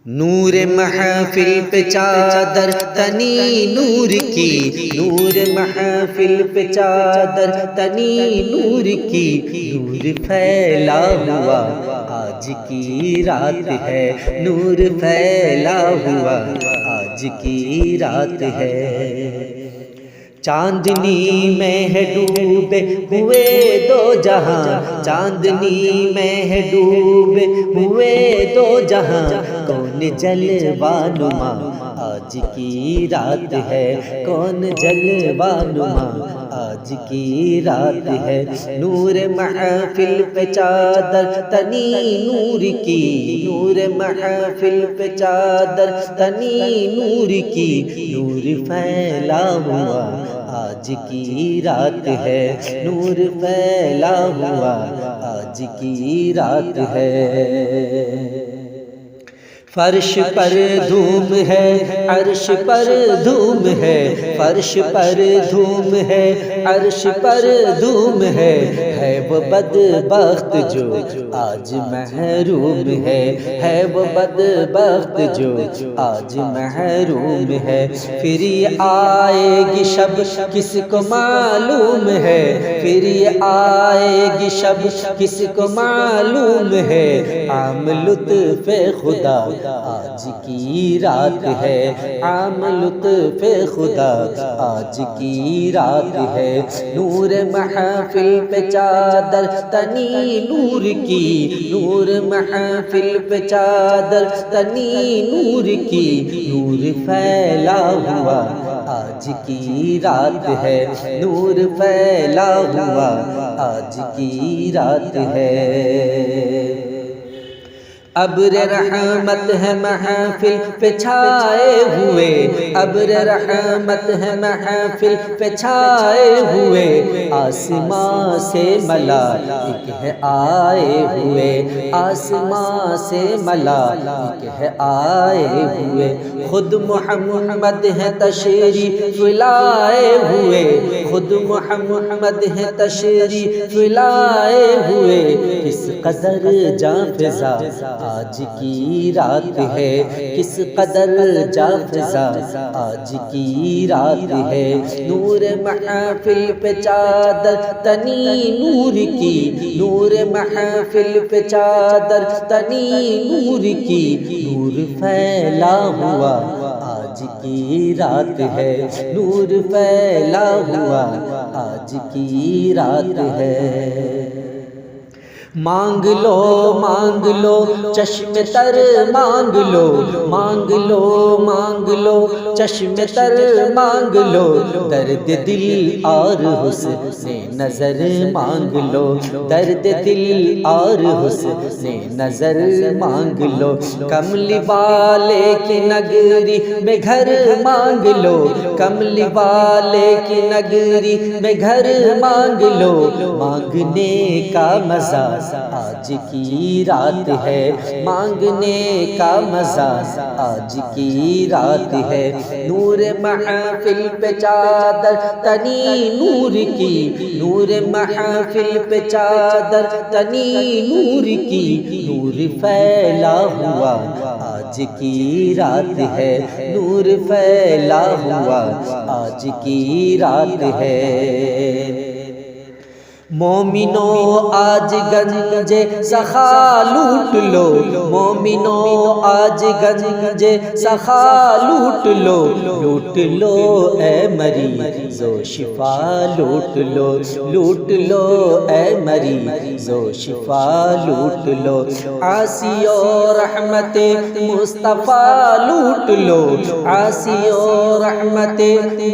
نور محفل پہ چادر تنی نور کی، نور محفل پہ چادر تنی نور کی، نور پھیلا ہوا آج کی رات ہے، نور پھیلا ہوا آج کی رات ہے۔ چاندنی میں ہے ڈوبے ہوئے دو جہاں، چاندنی میں ہے ڈوبے ہوئے دو جہاں، کون جلوہ نما آج کی رات ہے، کون جلوہ نما آج کی رات ہے۔ نور محفل پہ چادر تنی نور کی، نور محفل پہ چادر تنی نور کی، نور پھیلا ہوا آج کی رات ہے، نور پھیلا ہوا آج کی رات ہے۔ فرش پر دھوم ہے عرش پر دھوم ہے، فرش پر دھوم ہے عرش پر دھوم ہے وہ بدبخت جو آج محروم ہے وہ بدبخت جو آج محروم ہے۔ پھر یہ آئے گی شب کس کو معلوم ہے، پھر یہ آئے گی شب کس کو معلوم ہے، عام لطف خدا آج کی رات ہے، عام لطف خدا آج کی رات ہے۔ نور محفل پہ چادر تنی نور کی، نور محفل پہ چادر تنی نور کی، نور پھیلا ہوا آج کی رات ہے، نور پھیلا ہوا آج کی رات ہے۔ ابر رحمت ہے محفل پہ چھائے ہوئے، ابر رحمت ہے محفل پہ چھائے ہوئے، آسمان سے ملائک ہے آئے ہوئے، آسمان سے ملائک ہے آئے ہوئے، خود محمد ہے تشریف لائے ہوئے، خود محمد ہے تشریف لائے ہوئے، کس قدر جاں فضا آج کی رات ہے، کس قدر جاں فضا آج کی رات ہے۔ نور محفل پہ چادر تنی نور کی، نور محفل پہ چادر تنی نور کی، نور پھیلا ہوا آج کی رات ہے، نور پھیلا ہوا آج کی رات ہے۔ مانگ لو چشم تر مانگ لو، مانگ لو چشم تر مانگ لو، درد دل اور حسن نظر مانگ لو، درد دل اور حسن نظر مانگ لو، کملی والے کی نگری میں گھر مانگ لو، کملی والے کی نگری میں گھر مانگ لو، مانگنے کا مزہ آج کی رات ہے، مانگنے کا مزہ آج کی رات ہے۔ نور محفل پہ چادر تنی نور کی، نور محفل پہ چادر تنی نور کی، نور پھیلا ہوا آج کی رات ہے، نور پھیلا ہوا آج کی رات ہے۔ مومنو آج گنج سخا لوٹ لو، مومنو آج گنج سخا لوٹ لو، لوٹ لو اے مریض و شفا لوٹ لو، لوٹ لو اے مریض و شفا لوٹ لو، عاصی و رحمت مصطفیٰ لوٹ لو، عاصی و رحمت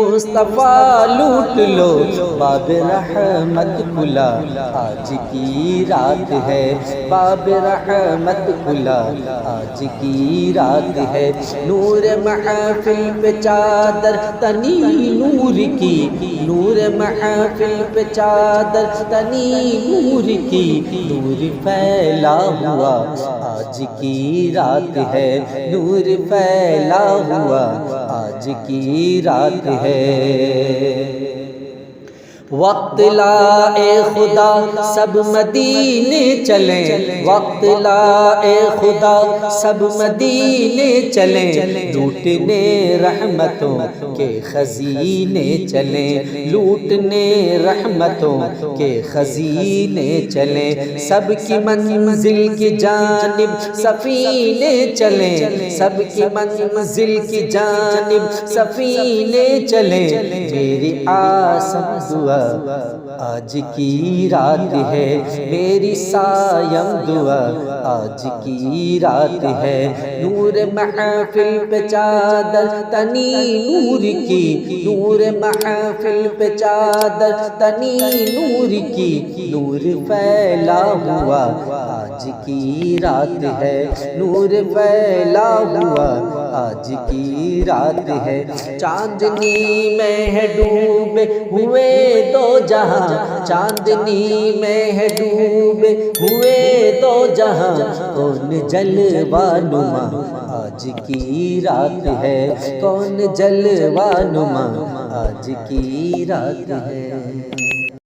مصطفیٰ لوٹ لو، باب رحمت آج کی رات ہے، باب رحمت کھلا آج کی رات ہے۔ نور محفل پہ چادر تنی نور کی، نور محفل پہ چادر تنی نور کی، نور پھیلا ہوا آج کی رات ہے، نور پھیلا ہوا آج کی رات ہے۔ وقت لائے خدا سب مدینے چلیں، وقت لائے خدا سب مدینے چلیں، لوٹنے رحمتوں کے خزینے چلیں، لوٹنے رحمتوں کے خزینے چلیں، سب کی منزل کی جانب سفینے چلیں، سب کی منزل کی جانب سفینے چلیں، میری آسم دعا آج کی رات ہے، میری سایم دعا آج کی رات ہے، نور محفل پہ چادر تنی نور کی، نور محفل پہ چادر تنی نور کی، نور پھیلا ہوا آج کی رات ہے، نور پھیلا ہوا آج کی رات ہے، چاندنی میں ہے ڈوبے ہوئے دو جہاں، چاندنی میں ہے ڈوبے ہوئے دو جہاں، کون جلوہ نما آج کی رات ہے، کون جلوہ نما آج کی رات ہے۔